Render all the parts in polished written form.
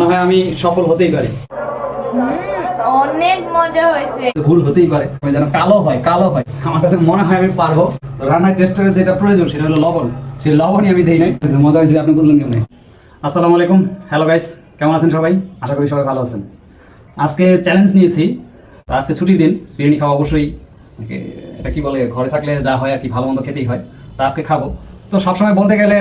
মনে হয় আমি সফল হতেই পারি। অনেক মজা হয়েছে। ভুল হতেই পারে, যেন কালো হয় আমার কাছে মনে হয় আমি পারবো। রান্নার টেস্টের যেটা প্রয়োজন সেটা হলো লবণ, সেই লবণই আমি দেই নাই। মজা হয়েছে, আপনি বুঝলেন কেমন? আসসালামু আলাইকুম, হ্যালো গাইস, কেমন আছেন সবাই? আশা করি সবাই ভালো আছেন। আজকে চ্যালেঞ্জ নিয়েছি, তো আজকে ছুটির দিন, বিরিয়ানি খাওয়া অবশ্যই এটা কি বলে, ঘরে থাকলে যা হয় আর কি, ভালো মন্দ খেতেই হয়। তা আজকে খাবো। তো সবসময় বলতে গেলে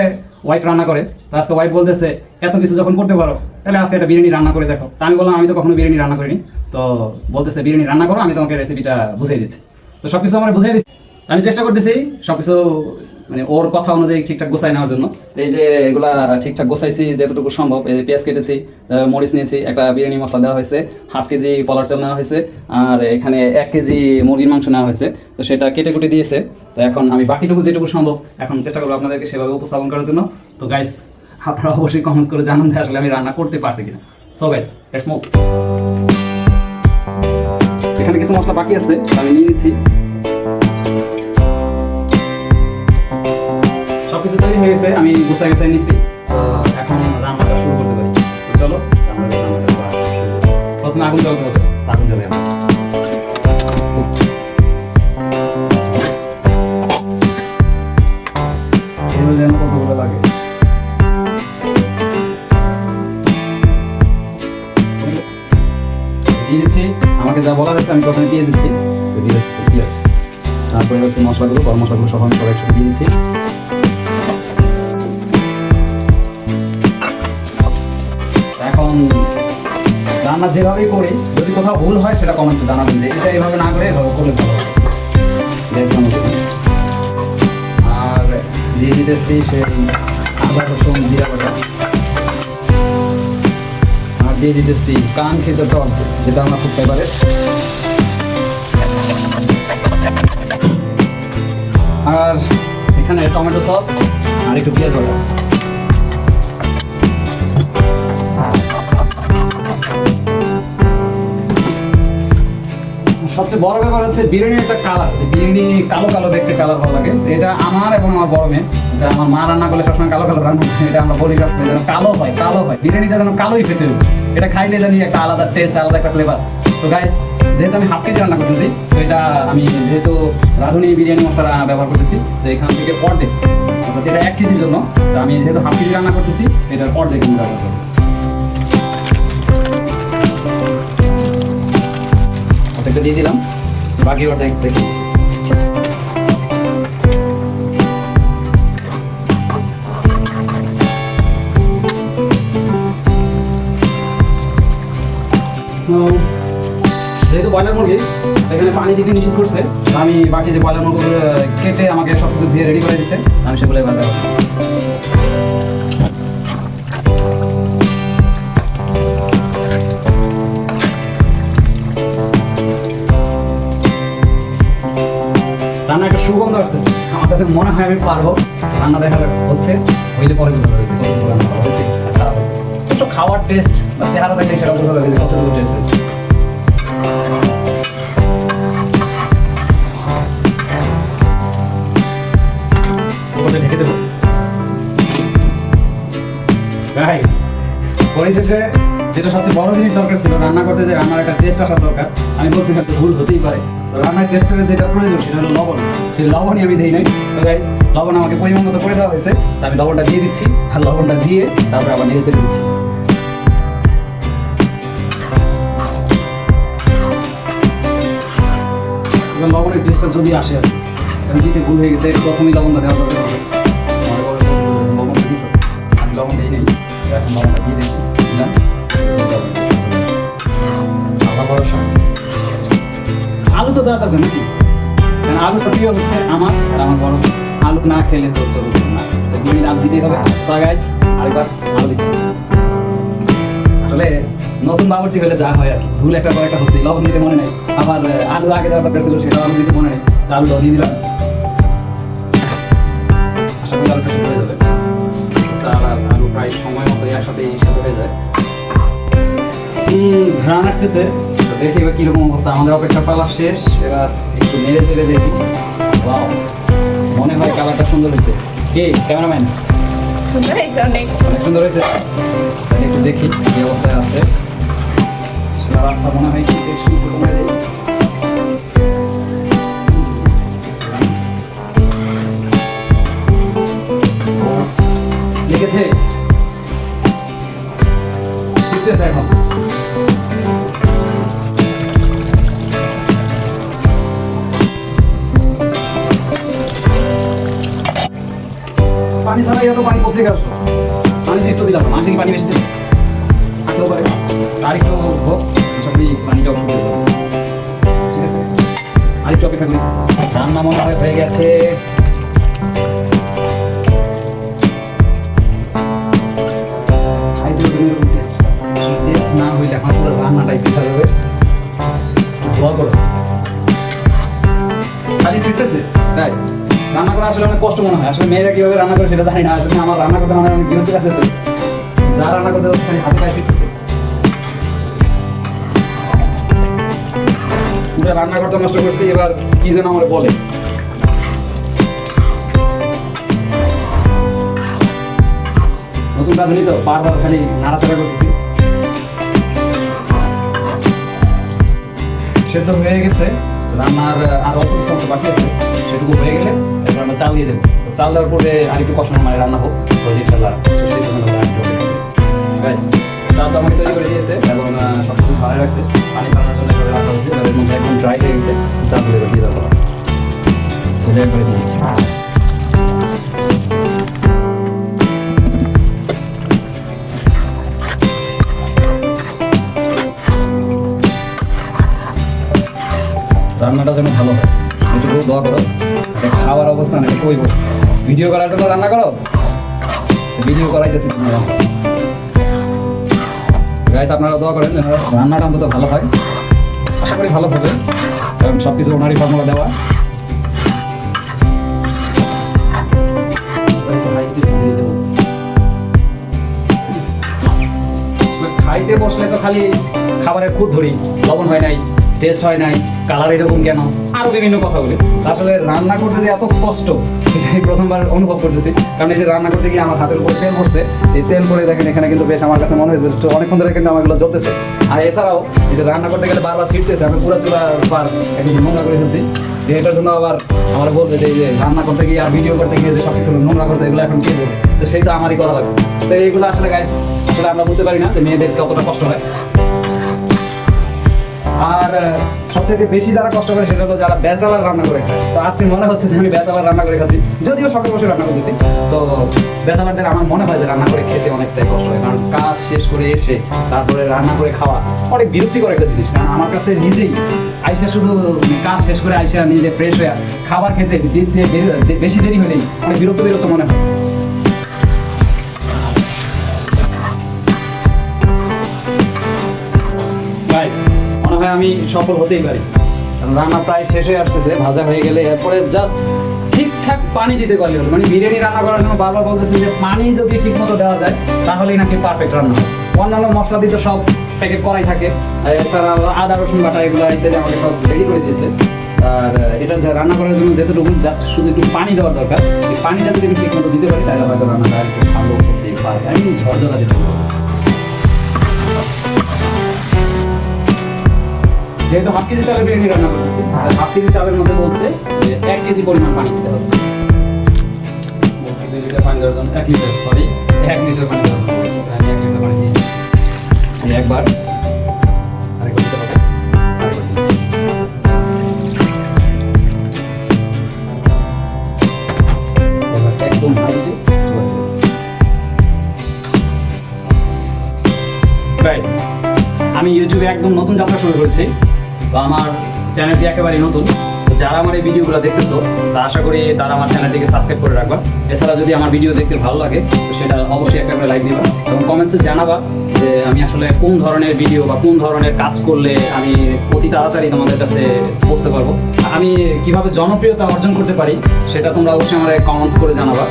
ওয়াইফ রান্না করে, তো আজকে ওয়াইফ বলতেছে এত কিছু যখন করতে পারো তাহলে আজকে একটা বিরিয়ানি রান্না করে দেখো। তা আমি বললাম আমি তো কখনো বিরিয়ানি রান্না করিনি। তো বলতেছে বিরিয়ানি রান্না করো, আমি তোমাকে রেসিপিটা বুঝিয়ে দিচ্ছি। তো সব কিছু আমার বুঝিয়ে দিচ্ছি, আমি চেষ্টা করতেছি সব কিছু মানে ওর কথা অনুযায়ী ঠিকঠাক গোছাই নেওয়ার জন্য। এই যে এগুলা ঠিকঠাক গোছাইছি যতটুকু সম্ভব। এই যে পেঁয়াজ কেটেছি, মরিচ নিয়েছি, একটা বিরিয়ানি মশলা দেওয়া হয়েছে, 1/2 কেজি পলার চাল নেওয়া হয়েছে, আর এখানে 1 কেজি মুরগির মাংস নেওয়া হয়েছে। তো সেটা কেটে কুটে দিয়েছে। তো এখন আমি বাকিটুকু যেটুকু সম্ভব এখন চেষ্টা করবো আপনাদেরকে সেভাবে উপস্থাপন করার জন্য। তো গাইস, আপনারা অবশ্যই কমেন্টস করে জানান যে আসলে আমি রান্না করতে পারছি কিনা। So guys, let's move. এখানে কিছু মশলা বাকি আছে, আমি নিয়ে নিচ্ছি। সবকিছু তৈরি হয়ে গেছে, আমি গুছাই গুছাই নিচ্ছি। এখন রান্নাটা শুরু করতে পারি। তো চলো রান্নাটা করা শুরু করি। প্রথমে আগুন জ্বালতে হবে, আগুন জ্বালে কতগুলো লাগে। দিয়ে দিচ্ছি, আমাকে যা বলা হয়েছে আমি প্রথমে দিয়ে দিচ্ছি। দিয়ে দিচ্ছি পেঁয়াজ, তারপরে হচ্ছে মশলাগুলো, গরম মশলাগুলো সব আমি সবাই একসাথে দিয়ে দিচ্ছি। এখন রান্না যেভাবেই করি, যদি কোথাও ভুল হয় সেটা কমেন্টসে জানাবেন যে এটা এইভাবে না করে এভাবে করলে ভালো হবে। আর দিয়ে দিতেছি সেই আদা রসুন জিরা বাটা, আর দিয়ে দিতেছি কাঙ্ক্ষিত টক, যেটা আমার খুব ফেভারিট। আর এখানে টমেটো সস আর একটু পেঁয়াজ বাটা। সবচেয়ে বড় ব্যাপার হচ্ছে বিরিয়ানির একটা কালার, যে বিরিয়ানি কালো কালো দেখতে কালার ভালো লাগে। এটা আমার এবং আমার বড় মেয়ে, এটা আমার মা রান্না করলে সবসময় কালো কালো রান্না, এটা আমরা বলি যেন কালো হয় বিরিয়ানিটা যেন কালোই খেতে হবে। এটা খাইলে জানি একটা আলাদা টেস্ট, আলাদা একটা ফ্লেভার। তো গাইস, যেহেতু আমি 1/2 কেজি রান্না করতেছি, তো এটা আমি যেহেতু রাঁধুনি বিরিয়ানি মশলা ব্যবহার করতেছি, তো এখান থেকে অর্ধেক, অর্থাৎ এটা 1 কেজির জন্য। তো আমি যেহেতু 1/2 কেজি রান্না করতেছি, এটার অর্ধেক আমি ব্যবহার করবো। অর্ধেকটা দিয়ে দিলাম, বাকি অর্ধেক রেখে দিচ্ছি। যেহেতু ব্রয়লার মুরগি, এখানে পানি দিতে নিষেধ করছে, আমি বাকি যে ব্রয়লার মুরগি কেটে আমাকে সব কিছু ধুয়ে রেডি করে দিচ্ছে, আমি সেগুলো এবার ব্যবহার করছি। রান্না একটা সুগন্ধ আসতেছে, আমার কাছে মনে হয় আমি পারবো। রান্না দেখা হচ্ছে, হইলে পরে বুঝতে পারছি কতটুকু রান্না হয়েছে আর খারাপ হয়েছে। তো খাওয়ার টেস্ট বা চেহারা দেখলে সেটা বোঝা যাবে যে কতটুকু টেস্ট হয়েছে। ঢেকে দেবো। গাইস, পরিশেষে যেটা সবচেয়ে বড় জিনিস দরকার ছিল রান্না করতে, যে রান্নার একটা টেস্ট আসা দরকার। আমি বলছি হয়তো ভুল হতেই পারে, রান্নার টেস্টের যেটা প্রয়োজন সেটা হলো লবণ, সেই লবণই আমি দিই নাই। তো গাইস, লবণ আমাকে পরিমাণ মতো করে দেওয়া হয়েছে, আমি লবণটা দিয়ে দিচ্ছি। আর লবণটা দিয়ে তারপরে আবার নেড়ে চেড়ে দিচ্ছি। লবণের টেস্টটা যদি আসে আর কি, আমি দিতে ভুল হয়ে গেছে, প্রথমেই লবণটা দেওয়া দরকার ছিল। লবণটা দিচ্ছি, আমি লবণ দিই নেই, এখন লবণটা দিয়ে দিচ্ছি, দিলাম। আলু তো দেওয়া দরকার নাকি, কারণ আলুটা প্রিয় হচ্ছে আমার আর আমার বড়। আলু না খেলে তো চলবে না, ডিমের আলু দিতেই হবে। গাইস, আরেকবার আলু দিচ্ছি। আসলে নতুন বাবুর্চি হলে যা হয় আর কি, ভুল একটা পর একটা হচ্ছে। লবণ দিতে মনে নেই, আবার আলু আগে দেওয়ার দরকার ছিল, সেটা আলু দিতে মনে নেই, আলু দিয়ে দিলাম। আশা করি আলুটা সেদ্ধ হয়ে যাবে। চাল আর আলু প্রায় সময় মতো একসাথে সেদ্ধ হয়ে যায়। ঘ্রাণ আসতেছে, দেখি এবার কিরকম অবস্থা। আমাদের অপেক্ষা পালা শেষ, এবার একটু নেড়ে চেড়ে দেখি। ওয়াও, মনে হয় কালারটা সুন্দর হয়েছে। কে ক্যামেরাম্যান? সুন্দর হয়েছে, অনেক সুন্দর হয়েছে। একটু দেখি কি অবস্থায় আছে। রাস্তা মনে হয় কি একটু কমে দেয়। লিখেছে শিখতেছে এখন। পানি ছাড়া এত পানি পচে গেল। পানি একটু দিলাম, মাঝে কি পানি বেশি ছিল থাকতেও পারে, আর একটু হোক সবই পানিটা অসুবিধা হবে। ঠিক আছে, আর একটু অপেক্ষা করি। রান্না মনে হয় হয়ে গেছে। টেস্ট না হইলে এখন পুরো রান্নাটাই পিঠা যাবে। দোয়া করো। খালি ছিটতেছে গাইস। রান্না করা আসলে অনেক কষ্ট মনে হয়। আসলে মেয়েরা কিভাবে রান্না করে সেটা জানি না। আসলে আমার রান্না করতে মানে অনেক বিরক্তি লাগতেছে। যা রান্না করতে হচ্ছে খালি হাতে পায়ে শিখতেছে। পুরো রান্না করতে নষ্ট করছি, এবার কি যেন আমার বলে। নতুন রাঁধুনি তো বারবার খালি নাড়াচাড়া করতেছি। সেদ্ধ হয়ে গেছে, রান্নার আর অল্প কিছু অংশ বাকি আছে, সেটুকু হয়ে গেলে এরপর আমরা চাল দিয়ে দেবো। তো চাল দেওয়ার পরে আরেকটু কষানো মানে রান্না হোক, তো ইনশাল্লাহ চাল তো আমাকে তৈরি করে দিয়েছে এবং সব কিছু ভালো রাখছে। পানি খাওয়ানোর জন্য করে রাখা হয়েছে, তাদের মধ্যে একদম ড্রাই হয়ে গেছে। চালগুলো এবার দিয়ে দেবো, করে দিয়ে দিচ্ছি। রান্নাটা যেন ভালো হয় একটু দোয়া করো। খাওয়ার অবস্থা নেই কইব, ভিডিও করার জন্য রান্না করো, ভিডিও করাইতেছি তোমরা। গাইস আপনারা দোয়া করেন যেন রান্নাটা অন্তত ভালো হয়। আশা করি ভালো হবে, কারণ সব কিছু ওনারই ফর্মুলা দেওয়া। খাইতে বসলে তো খালি খাবারের খুদ ধরি, লবণ হয় নাই, টেস্ট হয় নাই, কালার এরকম কেন, আরো বিভিন্ন কথাগুলি। আসলে রান্না করতে যে এত কষ্ট এটাই প্রথমবার অনুভব করতেছি। কারণ এই যে রান্না করতে গিয়ে আমার হাতের উপর তেল পড়ছে, এই তেল পরে দেখেন এখানে কিন্তু বেশ আমার কাছে মনে হয়েছে অনেকক্ষণ ধরে কিন্তু আমার এগুলো জ্বলতেছে। আর এছাড়াও এই যে রান্না করতে গেলে বারবার ছিটতেছে, আমি পুরো চুলা পার একদম নোংরা করে ফেলছি। তো এটার জন্য আবার আমার বলবে যে এই যে রান্না করতে গিয়ে আর ভিডিও করতে গিয়ে যে সব কিছু নোংরা করতে, এগুলো এখন কে দেবে? তো সেই তো আমারই করা লাগবে। তো এইগুলো আসলে গাইস আসলে আমরা বুঝতে পারি না যে মেয়েদের কতটা কষ্ট হয়। আর সবচেয়ে বেশি যারা কষ্ট করে সেটা হলো যারা ব্যাচেলার রান্না করে খায়। তো আজকে মনে হচ্ছে যে আমি ব্যাচেলার রান্না করে খাচ্ছি, যদিও সকালে বসে রান্না করতেছি। তো ব্যাচেলারদের আমার মনে হয় যে রান্না করে খেতে অনেকটাই কষ্ট হয়, কারণ কাজ শেষ করে এসে তারপরে রান্না করে খাওয়া অনেক বিরক্তিকর একটা জিনিস। কারণ আমার কাছে নিজেই আইসা শুধু কাজ শেষ করে আইসা নিজে ফ্রেশ হয়ে খাবার খেতে বেশি দেরি হলেই অনেক বিরক্ত মনে হয়। গাইস মনে হয় আমি সফল হতেই পারি, কারণ রান্না প্রায় শেষ হয়ে আসতেছে, ভাজা হয়ে গেলে এরপরে জাস্ট ঠিকঠাক পানি দিতে পারলে হলো। মানে বিরিয়ানি রান্না করার জন্য বারবার বলতেছি যে পানি যদি ঠিক মতো দেওয়া যায় তাহলেই নাকি পারফেক্ট রান্না হয়। অন্যান্য মশলা দিয়ে তো সব প্যাকেট করাই থাকে, এছাড়া আদা রসুন বাটা এগুলো ইত্যাদি আমাকে সব রেডি করে দিয়েছে। আর এটা রান্না করার জন্য যেতটুকু জাস্ট শুধু একটু পানি দেওয়ার দরকার, এই পানিটা যদি আমি ঠিক মতো দিতে পারি তাহলে হয়তো রান্নাটা একটু ভালো করতে পারে। আমি ঝরঝরা যেতে পারবো। যেহেতু 1/2 কেজি চালের বিরিয়ানি রান্না করতেছি, 1/2 কেজি চালের মধ্যে বলছে যে 1 কেজি পরিমাণ পানি দিতে হবে। বলছে 2 লিটার পানি দেওয়ার জন্য 1 লিটার, সরি 1 লিটার পানি দেওয়ার জন্য আমি 1 লিটার পানি দিয়েছি। একবার আরেকবার দিতে হবে, আরেকবার দিচ্ছি। একদম হাইটে গাইস আমি ইউটিউবে একদম নতুন যাত্রা শুরু করেছি। তো আমার চ্যানেলটি একেবারেই নতুন। তো যারা আমার এই ভিডিওগুলো দেখতেছো তা আশা করি তারা আমার চ্যানেলটিকে সাবস্ক্রাইব করে রাখবা। এছাড়া যদি আমার ভিডিও দেখতে ভালো লাগে তো সেটা অবশ্যই একটা করে লাইক দিবা এবং কমেন্টসে জানাবা যে আমি আসলে কোন ধরনের ভিডিও বা কোন ধরনের কাজ করলে আমি অতি তাড়াতাড়ি তোমাদের কাছে পৌঁছতে পারবো, আমি কিভাবে জনপ্রিয়তা অর্জন করতে পারি সেটা তোমরা অবশ্যই আমার কমেন্টস করে জানাবা।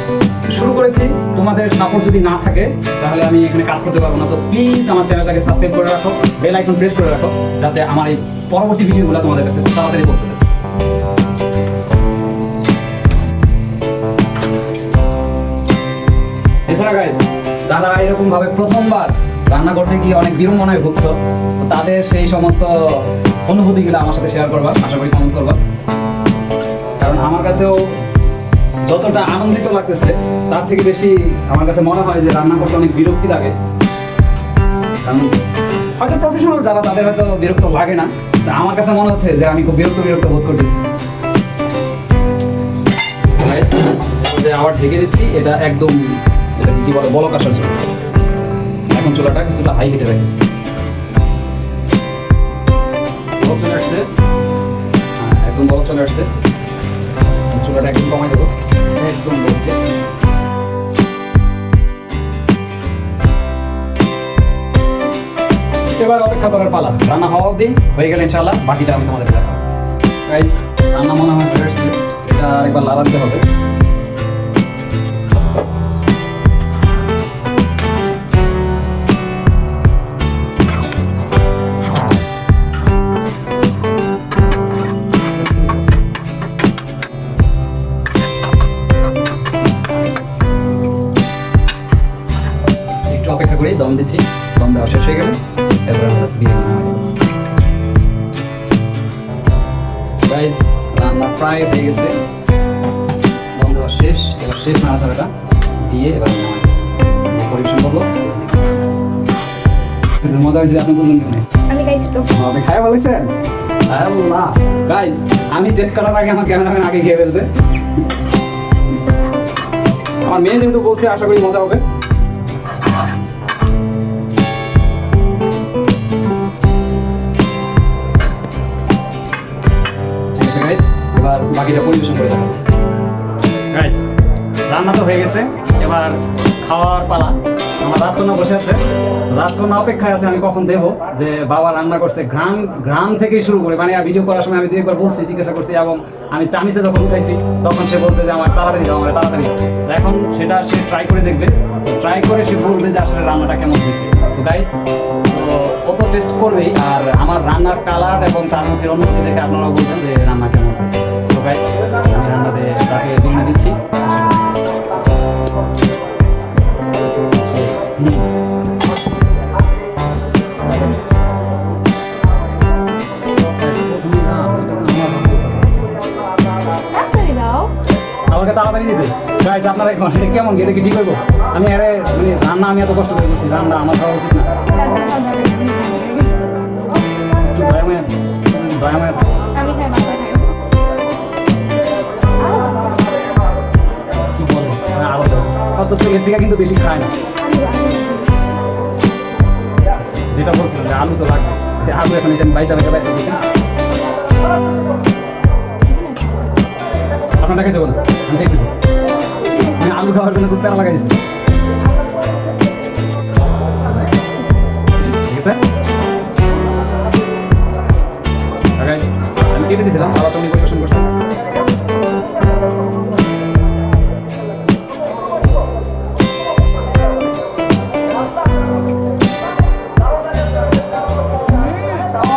শুরু করেছি, তোমাদের সাপোর্ট যদি না থাকে তাহলে আমি এখানে কাজ করতে পারবো না। তো প্লিজ আমার চ্যানেলটাকে সাবস্ক্রাইব করে রাখো, বেল আইকন প্রেস করে রাখো, যাতে আমার এই পরবর্তী ভিডিওগুলো তোমাদের কাছে তাড়াতাড়ি পৌঁছে যায়। এছাড়া গাইস যারা এরকম ভাবে প্রথমবার রান্না করতে গিয়ে অনেক বিড়ম্বনায় ভুগছো, তো তাদের সেই সমস্ত অনুভূতিগুলো আমার সাথে শেয়ার করবা, আশা করি কমেন্টস করবা। কারণ আমার কাছেও যতটা আনন্দিত লাগতেছে তার থেকে বেশি আমার কাছে মনে হয় যে রান্না করতে অনেক বিরক্তি লাগে। কারণ হয়তো প্রফেশনাল যারা তাদের হয়তো বিরক্ত লাগে না, তা আমার কাছে মনে হচ্ছে যে আমি খুব বিরক্ত বোধ করতেছি। যে আবার ঢেকে দিচ্ছি, এটা একদম এটা কি বলে বলক আসার জন্য। এখন চুলাটা কিছুটা হাই হিটে রেখেছি, বলক চলে আসছে, একদম বলক চলে আসছে। চুলাটা একদম কমাই দেবো, একদম বলতে। এবার অপেক্ষা করার পালা, রান্না হওয়া অবধি হয়ে গেলে ইনশাআল্লাহ বাকিটা আমি তোমাদের দেখাবো। গাইস, রান্না মনে হয় হয়ে আসছে, এটা আরেকবার লাড়াতে হবে। একটু অপেক্ষা করি, দম দিচ্ছি, দম দেওয়া শেষ হয়ে গেলে এবার আমরা বিরিয়ানি নামাবো। গাইস, রান্না প্রায় হয়ে গেছে, দম দেওয়া শেষ, এবার শেষ নাড়াচাড়াটা দিয়ে এবার নামাই পরিবেশন করবো। মজা হয়েছে, আপনি বুঝলেন কিনা? আমি খাইছি তো। আপনি খাই বলেছেন? আল্লাহ গাইস, আমি টেস্ট করার আগে আমার ক্যামেরাম্যান আগে খেয়ে ফেলছে। আমার মেয়ে যেহেতু বলছে, আশা করি মজা হবে। ঠিক আছে গাইস, এবার বাকিটা পরিবেশন করে দেখাচ্ছি। গাইস, রান্না তো হয়ে গেছে, এবার খাওয়ার পালা। আমার রাজকন্যা বসে আছে, রাজকন্যা অপেক্ষায় আছে আমি কখন দেবো, যে বাবা রান্না করছে। ঘ্রাণ থেকে শুরু করে, মানে ভিডিও করার সময় আমি 2-1 বার বলছি, জিজ্ঞাসা করছি, এবং আমি চামিচে যখন উঠাইছি তখন সে বলছে যে আমার তাড়াতাড়ি দাও, আমার তাড়াতাড়ি দাও। তো এখন সেটা সে ট্রাই করে দেখবে, ট্রাই করে সে বলবে যে আসলে রান্নাটা কেমন হয়েছে। তো গাইস, তো ও তো টেস্ট করবেই, আর আমার রান্নার কালার এবং তার মুখের অনুভূতি দেখে আপনারাও বলবেন যে রান্না কেমন হয়েছে। তো গাইস, আমি রান্নাতে তাকে বিরিয়ানি দিচ্ছি। তাড়াতাড়ি দাও। আমাকে তাড়াতাড়ি দিতে। গাইস, আপনারা এটা কেমন, এটা কি ঠিক করবো? আমি আরে মানে রান্না আমি এত কষ্ট করে করছি, রান্না আমার খাওয়া উচিত না? একটু দয়াময়, দয়াময়। আমি খাই, বাবা খাই। কি বলে আরো অত এর থেকে কিন্তু বেশি খায় না। যেটা বলছিলাম যে আলু তো লাগবে, আলু এখন এই যে বাইসা বাইসা দিচ্ছি। আপনার দেখাই দেবো না, আমি দেখতেছি। আমি আলু খাওয়ার জন্য খুব প্যারা লাগাইছি। ঠিক আছে গাইস, আমি কেটে দিয়েছিলাম, সালাদ উনি পরিবেশন করছেন।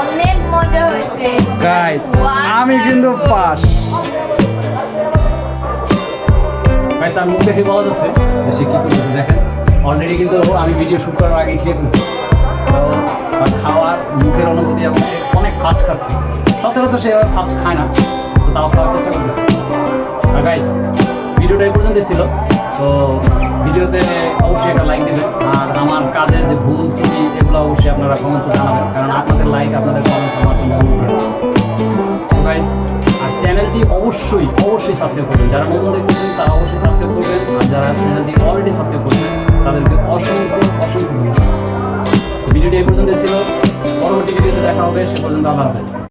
অনেক মজা হয়েছে গাইস, আমি কিন্তু পাস। গাইস, তার মুখ দেখে বলা যাচ্ছে যে সে কি করতেছে। দেখেন, অলরেডি কিন্তু আমি ভিডিও শুট করার আগে খেয়ে ফেলছি। তো তার খাওয়ার মুখের অনুভূতি এবং সে অনেক ফাস্ট খাচ্ছে। সচরাচর সে ফাস্ট খায় না, তো তাও খাওয়ার চেষ্টা করতেছে। আর গাইস, ভিডিওটা এই পর্যন্ত ছিল। তো ভিডিওতে অবশ্যই একটা লাইক দেবেন, আর আমার কাজের যে ভুল ত্রুটি এগুলো অবশ্যই আপনারা কমেন্টসে জানাবেন, কারণ আপনাদের লাইক, আপনাদের কমেন্টস আমার জন্য অনুপ্রেরণা। তো গাইস, আর চ্যানেলটি অবশ্যই সাবস্ক্রাইব করবেন। যারা নতুন দেখতেছেন তারা অবশ্যই সাবস্ক্রাইব করবেন, আর যারা চ্যানেলটি অলরেডি সাবস্ক্রাইব করছেন তাদেরকে অসংখ্য ধন্যবাদ। ভিডিওটি এই পর্যন্ত ছিল, পরবর্তী ভিডিওতে দেখা হবে। সে পর্যন্ত আল্লাহ হাফেজ।